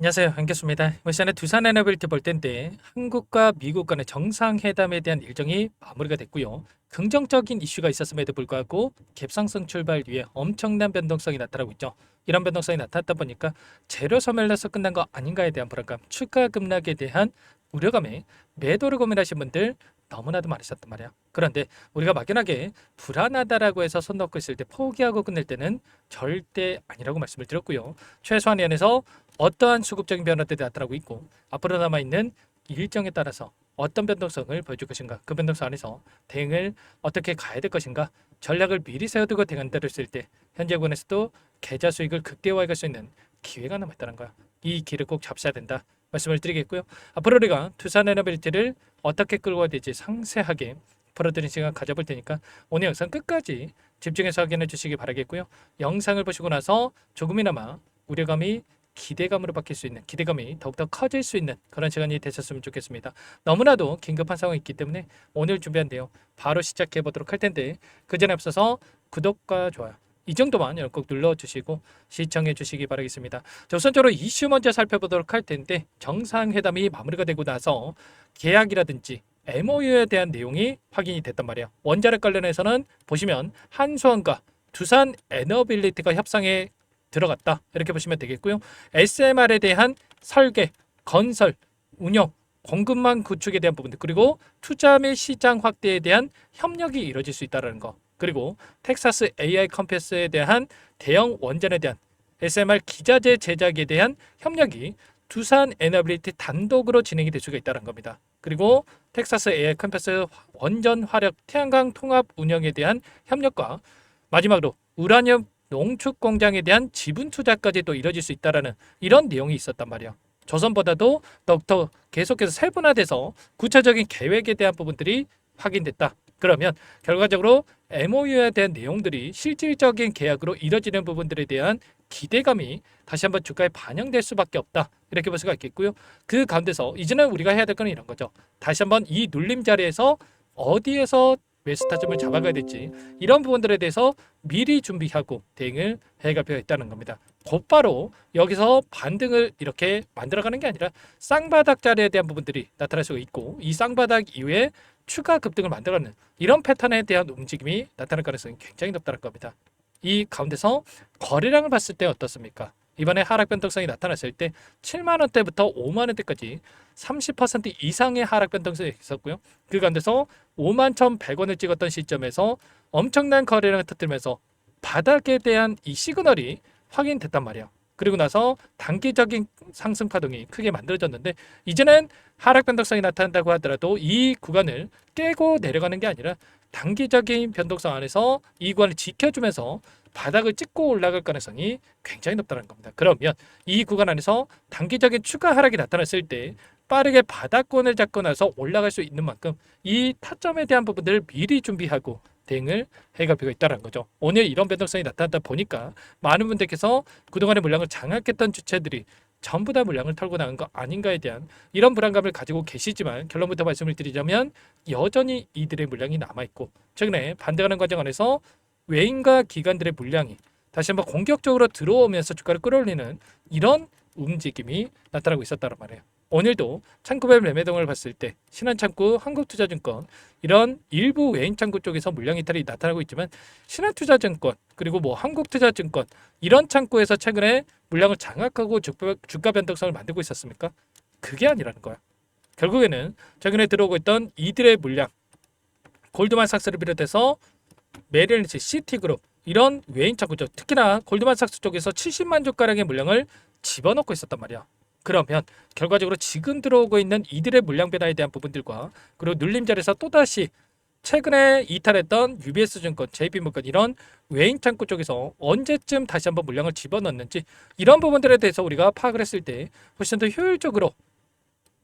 안녕하세요. 한교수입니다. 이번 시간에 두산 에너빌티 볼 텐데 한국과 미국 간의 정상회담에 대한 일정이 마무리가 됐고요. 긍정적인 이슈가 있었음에도 불구하고 갭상승 출발 뒤에 엄청난 변동성이 나타나고 있죠. 이런 변동성이 나타났다 보니까 재료 소멸로서 끝난 거 아닌가에 대한 불안감, 추가 급락에 대한 우려감에 매도를 고민하신 분들 너무나도 많으셨단 말이야. 그런데 우리가 막연하게 불안하다라고 해서 손 놓고 있을 때 포기하고 끝낼 때는 절대 아니라고 말씀을 드렸고요. 최소한 연에서 어떠한 수급적인 변화들이 나타나고 있고 앞으로 남아있는 일정에 따라서 어떤 변동성을 보여줄 것인가, 그 변동성 안에서 대응을 어떻게 가야 될 것인가, 전략을 미리 세워두고 대응한다고 했을 때 현재 구간에서도 계좌 수익을 극대화해 갈 수 있는 기회가 남아있다는 거야. 이 길을 꼭 잡셔야 된다 말씀을 드리겠고요. 앞으로 우리가 두산 에너빌티를 어떻게 끌고 가야 될지 상세하게 풀어드리는 시간 가져볼 테니까 오늘 영상 끝까지 집중해서 확인해 주시기 바라겠고요. 영상을 보시고 나서 조금이나마 우려감이 기대감으로 바뀔 수 있는, 기대감이 더욱더 커질 수 있는 그런 시간이 되셨으면 좋겠습니다. 너무나도 긴급한 상황이 있기 때문에 오늘 준비한 내용 바로 시작해 보도록 할 텐데 그 전에 앞서서 구독과 좋아요 이 정도만 꼭 눌러주시고 시청해 주시기 바라겠습니다. 자, 우선적으로 이슈 먼저 살펴보도록 할 텐데 정상회담이 마무리가 되고 나서 계약이라든지 MOU에 대한 내용이 확인이 됐단 말이에요. 원자력 관련해서는 보시면 한수원과 두산 에너빌리티가 협상에 들어갔다 이렇게 보시면 되겠고요. SMR에 대한 설계, 건설, 운영, 공급망 구축에 대한 부분들, 그리고 투자 및 시장 확대에 대한 협력이 이루어질 수 있다는 거, 그리고 텍사스 AI 컴패스에 대한 대형 원전에 대한 SMR 기자재 제작에 대한 협력이 두산 에너빌리티 단독으로 진행이 될 수가 있다는 겁니다. 그리고 텍사스 AI 컴패스 원전 화력 태양광 통합 운영에 대한 협력과 마지막으로 우라늄 농축 공장에 대한 지분 투자까지 또 이뤄질 수 있다라는 이런 내용이 있었단 말이에요. 조선보다도 더욱더 계속해서 세분화돼서 구체적인 계획에 대한 부분들이 확인됐다. 그러면 결과적으로 MOU에 대한 내용들이 실질적인 계약으로 이뤄지는 부분들에 대한 기대감이 다시 한번 주가에 반영될 수밖에 없다. 이렇게 볼 수가 있겠고요. 그 가운데서 이제는 우리가 해야 될 건 이런 거죠. 다시 한번 이 눌림 자리에서 어디에서 매수 타점을 잡아가야 될지 이런 부분들에 대해서 미리 준비하고 대응을 해갈 필요가 있다는 겁니다. 곧바로 여기서 반등을 이렇게 만들어가는 게 아니라 쌍바닥 자리에 대한 부분들이 나타날 수가 있고 이 쌍바닥 이후에 추가 급등을 만들어가는 이런 패턴에 대한 움직임이 나타날 가능성이 굉장히 높다는 겁니다. 이 가운데서 거래량을 봤을 때 어떻습니까? 이번에 하락 변동성이 나타났을 때 7만 원대부터 5만 원대까지 30% 이상의 하락 변동성이 있었고요. 그 가운데서 5만 1,100원을 찍었던 시점에서 엄청난 거래량을 터뜨리면서 바닥에 대한 이 시그널이 확인됐단 말이에요. 그리고 나서 단기적인 상승 파동이 크게 만들어졌는데 이제는 하락 변동성이 나타난다고 하더라도 이 구간을 깨고 내려가는 게 아니라 단기적인 변동성 안에서 이 구간을 지켜주면서 바닥을 찍고 올라갈 가능성이 굉장히 높다는 겁니다. 그러면 이 구간 안에서 단기적인 추가 하락이 나타났을 때 빠르게 바닥권을 잡고 나서 올라갈 수 있는 만큼 이 타점에 대한 부분들을 미리 준비하고 대응을 해갈 필요가 있다는 거죠. 오늘 이런 변동성이 나타났다 보니까 많은 분들께서 그동안의 물량을 장악했던 주체들이 전부 다 물량을 털고 나간 거 아닌가에 대한 이런 불안감을 가지고 계시지만 결론부터 말씀을 드리자면 여전히 이들의 물량이 남아있고 최근에 반등하는 과정 안에서 외인과 기관들의 물량이 다시 한번 공격적으로 들어오면서 주가를 끌어올리는 이런 움직임이 나타나고 있었다는 말이에요. 오늘도 창구별 매매동을 봤을 때 신한창구, 한국투자증권 이런 일부 외인 창구 쪽에서 물량 이탈이 나타나고 있지만 신한투자증권 그리고 한국투자증권 이런 창구에서 최근에 물량을 장악하고 주가 변동성을 만들고 있었습니까? 그게 아니라는 거야. 결국에는 최근에 들어오고 있던 이들의 물량 골드만삭스를 비롯해서 메릴린치, 시티그룹 이런 외인 창구죠. 특히나 골드만삭스 쪽에서 70만 주가량의 물량을 집어넣고 있었단 말이야. 그러면 결과적으로 지금 들어오고 있는 이들의 물량 변화에 대한 부분들과 그리고 눌림자리에서 또다시 최근에 이탈했던 UBS증권, JP모건 이런 외인 창구 쪽에서 언제쯤 다시 한번 물량을 집어넣는지 이런 부분들에 대해서 우리가 파악을 했을 때 훨씬 더 효율적으로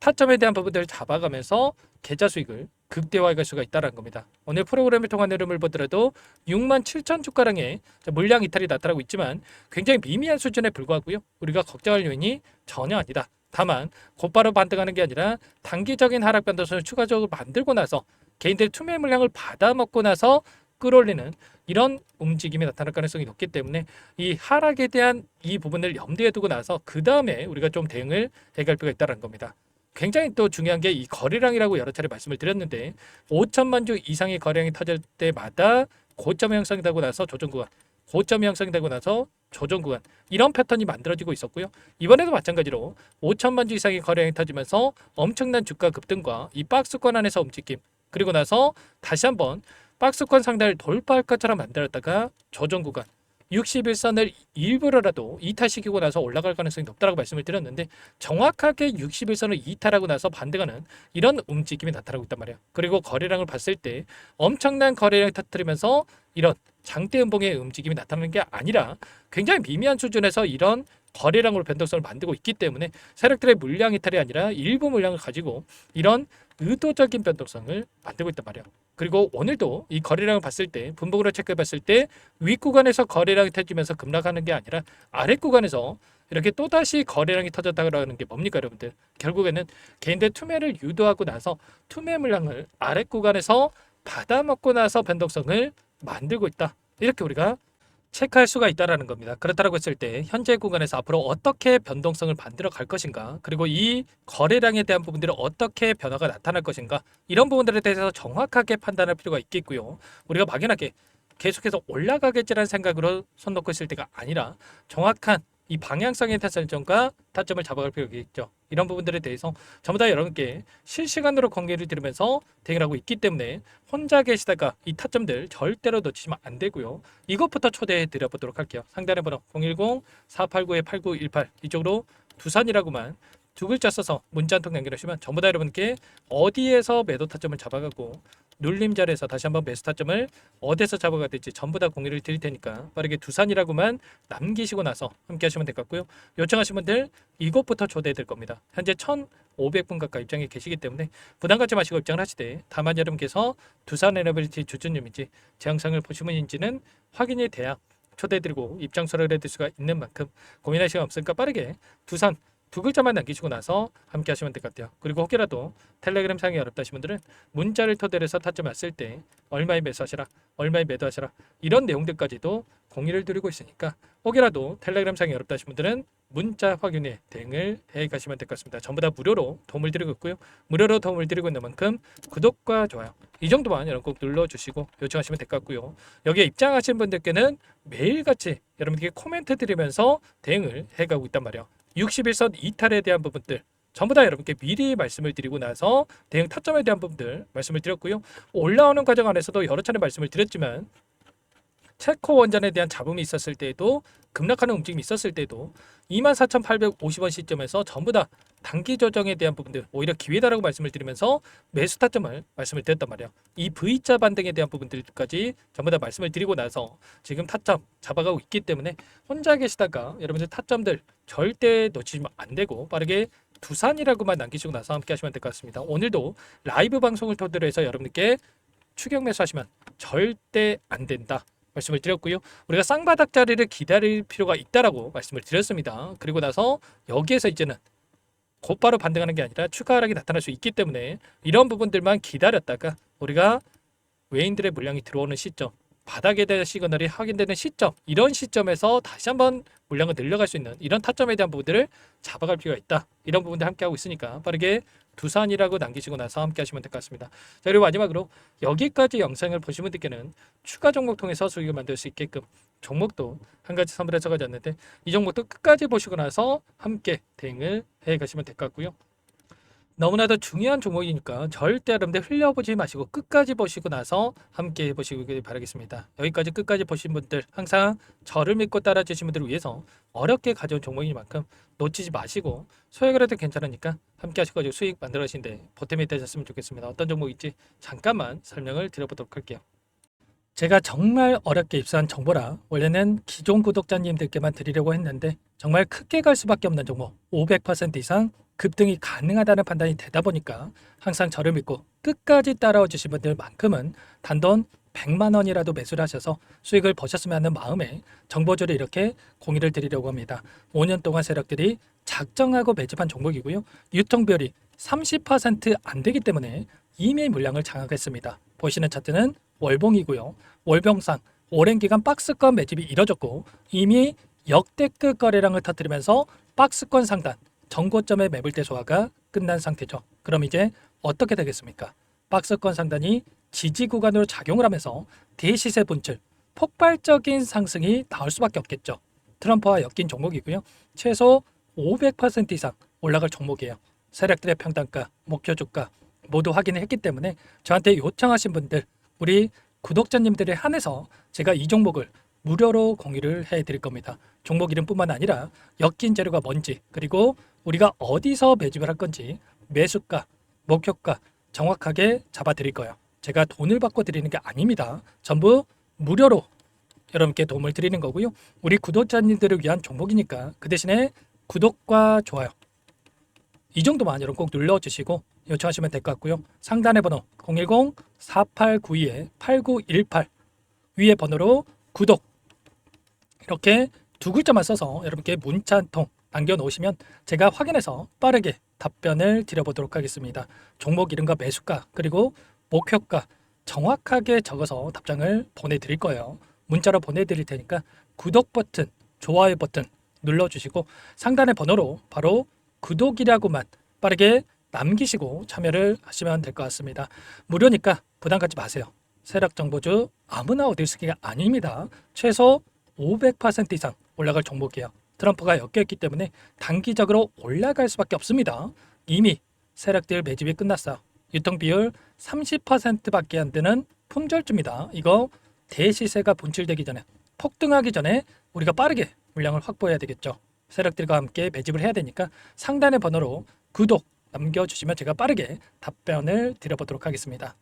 타점에 대한 부분들을 잡아가면서 계좌 수익을 극대화해 갈 수가 있다는 겁니다. 오늘 프로그램을 통한 흐름을 보더라도 6만 7천 주가량의 물량 이탈이 나타나고 있지만 굉장히 미미한 수준에 불과하고요. 우리가 걱정할 요인이 전혀 아니다. 다만 곧바로 반등하는 게 아니라 단기적인 하락 변동성을 추가적으로 만들고 나서 개인들의 투매 물량을 받아먹고 나서 끌어올리는 이런 움직임이 나타날 가능성이 높기 때문에 이 하락에 대한 이 부분을 염두에 두고 나서 그 다음에 우리가 좀 대응을 해갈 필요가 있다는 겁니다. 굉장히 또 중요한 게 이 거래량이라고 여러 차례 말씀을 드렸는데 5천만 주 이상의 거래량이 터질 때마다 고점이 형성되고 나서 조정 구간, 고점이 형성되고 나서 조정 구간, 이런 패턴이 만들어지고 있었고요. 이번에도 마찬가지로 5천만 주 이상의 거래량이 터지면서 엄청난 주가 급등과 이 박스권 안에서 움직임, 그리고 나서 다시 한번 박스권 상단을 돌파할 것처럼 만들었다가 조정 구간, 61선을 일부러라도 이탈시키고 나서 올라갈 가능성이 높다고 말씀을 드렸는데, 정확하게 61선을 이탈하고 나서 반등하는 이런 움직임이 나타나고 있단 말이에요. 그리고 거래량을 봤을 때 엄청난 거래량을 터뜨리면서 이런 장대 음봉의 움직임이 나타나는 게 아니라 굉장히 미미한 수준에서 이런 거래량으로 변동성을 만들고 있기 때문에 세력들의 물량 이탈이 아니라 일부 물량을 가지고 이런 의도적인 변동성을 만들고 있단 말이에요. 그리고 오늘도 이 거래량을 봤을 때, 분봉으로 체크해 봤을 때 윗구간에서 거래량이 터지면서 급락하는 게 아니라 아랫구간에서 이렇게 또다시 거래량이 터졌다는 게 뭡니까, 여러분들? 결국에는 개인들 투매를 유도하고 나서 투매 물량을 아랫구간에서 받아먹고 나서 변동성을 만들고 있다, 이렇게 우리가 체크할 수가 있다라는 겁니다. 그렇다고 했을 때 현재 구간에서 앞으로 어떻게 변동성을 만들어 갈 것인가, 그리고 이 거래량에 대한 부분들이 어떻게 변화가 나타날 것인가, 이런 부분들에 대해서 정확하게 판단할 필요가 있겠고요. 우리가 막연하게 계속해서 올라가겠지라는 생각으로 손 놓고 있을 때가 아니라 정확한 이 방향성의 설정과 타점을 잡아갈 필요가 있죠. 이런 부분들에 대해서 전부 다 여러분께 실시간으로 공개를 드리면서 대응을 하고 있기 때문에 혼자 계시다가 이 타점들 절대로 놓치시면 안 되고요. 이것부터 초대해 드려보도록 할게요. 상단의 번호 010-489-8918 이쪽으로 두산이라고만 두 글자 써서 문자 한 통 남겨주시면 전부 다 여러분께 어디에서 매도 타점을 잡아가고 눌림 자리에서 다시 한번 매수 타점을 어디서 잡아가야 될지 전부 다 공유를 드릴 테니까 빠르게 두산이라고만 남기시고 나서 함께 하시면 될 것 같고요. 요청하신 분들 이것부터 초대해 드릴 겁니다. 현재 1,500분 가까이 입장에 계시기 때문에 부담 갖지 마시고 입장을 하시되, 다만 여러분께서 두산 에너빌리티 주주님인지 제 영상을 보신 분인지는 확인이 돼야 초대해드리고 입장서를 해드릴 수가 있는 만큼 고민할 시간 없으니까 빠르게 두산 두 글자만 남기시고 나서 함께 하시면 될 것 같아요. 그리고 혹여라도 텔레그램 상이 어렵다 하신 분들은 문자를 토대로 해서 타점 왔을 때 얼마에 매수하시라, 얼마에 매도하시라, 이런 내용들까지도 공유를 드리고 있으니까 혹여라도 텔레그램 상이 어렵다 하신 분들은 문자 확인에 대응을 해 가시면 될 것 같습니다. 전부 다 무료로 도움을 드리고 있고요. 무료로 도움을 드리고 있는 만큼 구독과 좋아요 이 정도만 여러분 꼭 눌러주시고 요청하시면 될 것 같고요. 여기에 입장하신 분들께는 매일같이 여러분께 코멘트 드리면서 대응을 해가고 있단 말이에요. 61선 이탈에 대한 부분들 전부 다 여러분께 미리 말씀을 드리고 나서 대응 타점에 대한 부분들 말씀을 드렸고요. 올라오는 과정 안에서도 여러 차례 말씀을 드렸지만 체코 원전에 대한 잡음이 있었을 때에도, 급락하는 움직임이 있었을 때도 24,850원 시점에서 전부 다 단기 조정에 대한 부분들 오히려 기회다라고 말씀을 드리면서 매수 타점을 말씀을 드렸단 말이에요. 이 V자 반등에 대한 부분들까지 전부 다 말씀을 드리고 나서 지금 타점 잡아가고 있기 때문에 혼자 계시다가 여러분들 타점들 절대 놓치시면 안 되고 빠르게 두산이라고만 남기시고 나서 함께 하시면 될 것 같습니다. 오늘도 라이브 방송을 토대로 해서 여러분께 추격 매수하시면 절대 안 된다 말씀을 드렸고요. 우리가 쌍바닥 자리를 기다릴 필요가 있다라고 말씀을 드렸습니다. 그리고 나서 여기에서 이제는 곧바로 반등하는 게 아니라 추가 하락이 나타날 수 있기 때문에 이런 부분들만 기다렸다가 우리가 외인들의 물량이 들어오는 시점, 바닥에 대한 시그널이 확인되는 시점, 이런 시점에서 다시 한번 물량을 늘려갈 수 있는 이런 타점에 대한 부분들을 잡아갈 필요가 있다. 이런 부분들 함께 하고 있으니까 빠르게 두산이라고 남기시고 나서 함께 하시면 될 것 같습니다. 자, 그리고 마지막으로 여기까지 영상을 보신 분들께는 추가 종목 통해서 수익을 만들 수 있게끔 종목도 한 가지 선물해서 가졌는데, 이 종목도 끝까지 보시고 나서 함께 대응을 해 가시면 될 것 같고요. 너무나도 중요한 종목이니까 절대 여러분들 흘려보지 마시고 끝까지 보시고 나서 함께 해보시길 바라겠습니다. 여기까지 끝까지 보신 분들, 항상 저를 믿고 따라주신 분들을 위해서 어렵게 가져온 종목이니만큼 놓치지 마시고 소액을 해도 괜찮으니까 함께 하셔가지고 수익 만들어 가시는데 보탬이 되셨으면 좋겠습니다. 어떤 종목인지 잠깐만 설명을 드려보도록 할게요. 제가 정말 어렵게 입수한 정보라 원래는 기존 구독자님들께만 드리려고 했는데 정말 크게 갈 수밖에 없는 종목, 500% 이상 급등이 가능하다는 판단이 되다 보니까 항상 저를 믿고 끝까지 따라와 주신 분들만큼은 단돈 100만 원이라도 매수를 하셔서 수익을 보셨으면 하는 마음에 정보주를 이렇게 공유를 드리려고 합니다. 5년 동안 세력들이 작정하고 매집한 종목이고요. 유통비율이 30% 안 되기 때문에 이미 물량을 장악했습니다. 보시는 차트는 월봉이고요. 월병상 오랜 기간 박스권 매집이 이뤄졌고 이미 역대급 거래량을 터뜨리면서 박스권 상단 정고점의 매물대 소화가 끝난 상태죠. 그럼 이제 어떻게 되겠습니까? 박스권 상단이 지지 구간으로 작용을 하면서 대시세 분출 폭발적인 상승이 나올 수밖에 없겠죠. 트럼프와 엮인 종목이고요. 최소 500% 이상 올라갈 종목이에요. 세력들의 평단가, 목표 주가 모두 확인을 했기 때문에 저한테 요청하신 분들, 우리 구독자님들에 한해서 제가 이 종목을 무료로 공유를 해드릴 겁니다. 종목 이름뿐만 아니라 엮인 재료가 뭔지, 그리고 우리가 어디서 매집을 할 건지 매수가, 목표가 정확하게 잡아드릴 거예요. 제가 돈을 받고 드리는 게 아닙니다. 전부 무료로 여러분께 도움을 드리는 거고요. 우리 구독자님들을 위한 종목이니까 그 대신에 구독과 좋아요 이 정도만 여러분 꼭 눌러주시고 요청하시면 될 것 같고요. 상단의 번호 010-4892-8918 위에 번호로 구독 이렇게 두 글자만 써서 여러분께 문자 한 통 남겨놓으시면 제가 확인해서 빠르게 답변을 드려보도록 하겠습니다. 종목 이름과 매수가 그리고 목표가 정확하게 적어서 답장을 보내드릴 거예요. 문자로 보내드릴 테니까 구독 버튼, 좋아요 버튼 눌러주시고 상단의 번호로 바로 구독이라고만 빠르게 남기시고 참여를 하시면 될 것 같습니다. 무료니까 부담 갖지 마세요. 세력정보주 아무나 얻을 수 있는 게 아닙니다. 최소 500% 이상 올라갈 종목이에요. 트럼프가 엮여있기 때문에 단기적으로 올라갈 수밖에 없습니다. 이미 세력들 매집이 끝났어요. 유통비율 30%밖에 안 되는 품절주입니다. 이거 대시세가 분출되기 전에 폭등하기 전에 우리가 빠르게 물량을 확보해야 되겠죠. 세력들과 함께 매집을 해야 되니까 상단의 번호로 구독 남겨주시면 제가 빠르게 답변을 드려보도록 하겠습니다.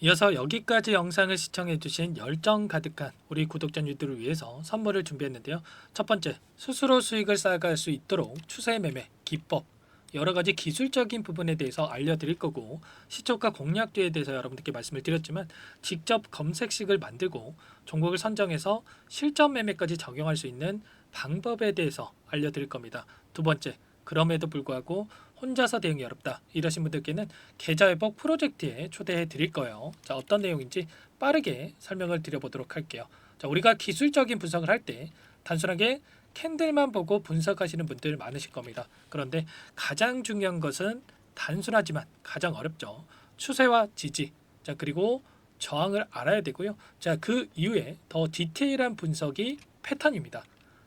이어서 여기까지 영상을 시청해주신 열정 가득한 우리 구독자님들을 위해서 선물을 준비했는데요. 첫 번째, 스스로 수익을 쌓아갈 수 있도록 추세 매매 기법 여러 가지 기술적인 부분에 대해서 알려드릴 거고 시초가 공략도에 대해서 여러분들께 말씀을 드렸지만 직접 검색식을 만들고 종목을 선정해서 실전 매매까지 적용할 수 있는 방법에 대해서 알려드릴 겁니다. 두 번째, 그럼에도 불구하고 혼자서 대응이 어렵다 이러신 분들께는 계좌회복 프로젝트에 초대해 드릴 거예요. 자, 어떤 내용인지 빠르게 설명을 드려보도록 할게요. 자, 우리가 기술적인 분석을 할 때 단순하게 캔들만 보고 분석하시는 분들 많으실 겁니다. 그런데 가장 중요한 것은 단순하지만 가장 어렵죠. 추세와 지지, 자 그리고 저항을 알아야 되고요. 자, 그 이후에 더 디테일한 분석이 패턴입니다.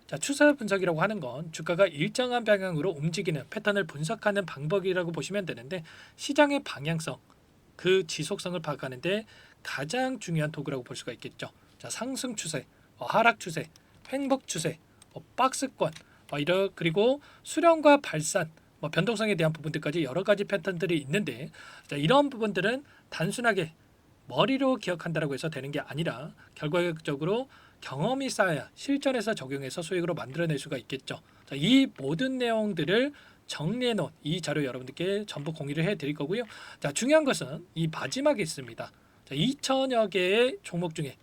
자, 추세 분석이라고 하는 건 주가가 일정한 방향으로 움직이는 패턴을 분석하는 방법이라고 보시면 되는데 시장의 방향성, 그 지속성을 파악하는데 가장 중요한 도구라고 볼 수가 있겠죠. 자, 상승 추세, 하락 추세, 횡복 추세, 박스권, 그리고 수렴과 발산, 변동성에 대한 부분들까지 여러 가지 패턴들이 있는데 자, 이런 부분들은 단순하게 머리로 기억한다고 해서 되는 게 아니라 결과적으로 경험이 쌓아야 실전에서 적용해서 수익으로 만들어낼 수가 있겠죠. 자, 이 모든 내용들을 정리해 놓은 이 자료 여러분들께 전부 공유를 해 드릴 거고요. 자, 중요한 것은 이 마지막에 있습니다. 자, 2천여 개의 종목 중에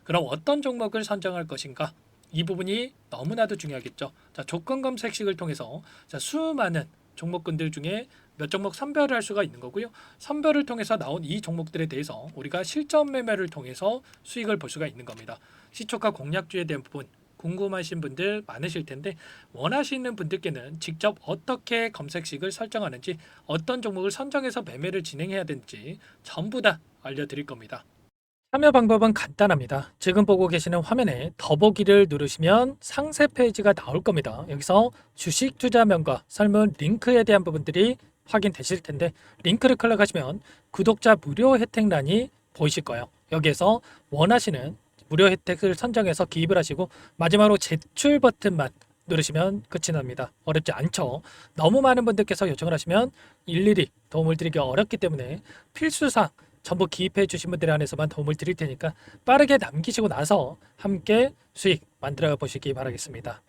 그럼 어떤 종목을 선정할 것인가? 이 부분이 너무나도 중요하겠죠. 자, 조건 검색식을 통해서 자, 수많은 종목군들 중에 몇 종목 선별을 할 수가 있는 거고요. 선별을 통해서 나온 이 종목들에 대해서 우리가 실전 매매를 통해서 수익을 볼 수가 있는 겁니다. 시초가 공략주에 대한 부분 궁금하신 분들 많으실 텐데 원하시는 분들께는 직접 어떻게 검색식을 설정하는지 어떤 종목을 선정해서 매매를 진행해야 되는지 전부 다 알려드릴 겁니다. 참여 방법은 간단합니다. 지금 보고 계시는 화면에 더보기를 누르시면 상세 페이지가 나올 겁니다. 여기서 주식 투자명과 설문 링크에 대한 부분들이 확인되실 텐데 링크를 클릭하시면 구독자 무료 혜택란이 보이실 거예요. 여기에서 원하시는 무료 혜택을 선정해서 기입을 하시고 마지막으로 제출 버튼만 누르시면 끝이 납니다. 어렵지 않죠? 너무 많은 분들께서 요청을 하시면 일일이 도움을 드리기 어렵기 때문에 필수상 전부 기입해 주신 분들에 한해서만 도움을 드릴 테니까 빠르게 남기시고 나서 함께 수익 만들어 보시기 바라겠습니다.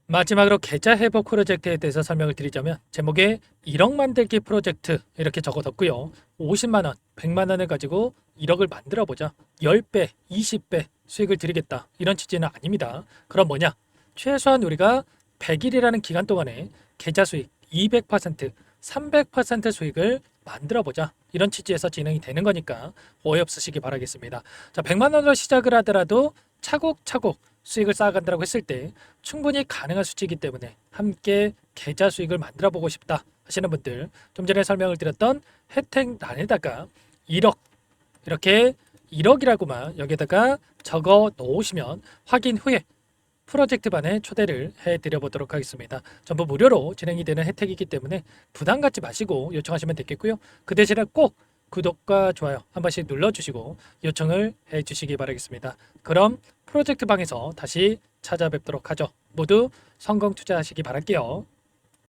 마지막으로 계좌 회복 프로젝트에 대해서 설명을 드리자면 제목에 1억 만들기 프로젝트 이렇게 적어뒀고요. 50만 원, 100만 원을 가지고 1억을 만들어 보자. 10배, 20배 수익을 드리겠다. 이런 취지는 아닙니다. 그럼 뭐냐? 최소한 우리가 100일이라는 기간 동안에 계좌 수익 200%, 300% 수익을 만들어보자. 이런 취지에서 진행이 되는 거니까 오해 없으시기 바라겠습니다. 자, 100만 원으로 시작을 하더라도 차곡차곡 수익을 쌓아간다고 했을 때 충분히 가능한 수치이기 때문에 함께 계좌 수익을 만들어 보고 싶다 하시는 분들, 좀 전에 설명을 드렸던 혜택란에다가 1억, 이렇게 1억이라고만 여기다가 적어 놓으시면 확인 후에 프로젝트반에 초대를 해드려 보도록 하겠습니다. 전부 무료로 진행이 되는 혜택이기 때문에 부담 갖지 마시고 요청하시면 되겠고요. 그 대신에 꼭 구독과 좋아요 한 번씩 눌러주시고 요청을 해주시기 바라겠습니다. 그럼 프로젝트 방에서 다시 찾아뵙도록 하죠. 모두 성공 투자하시기 바랄게요.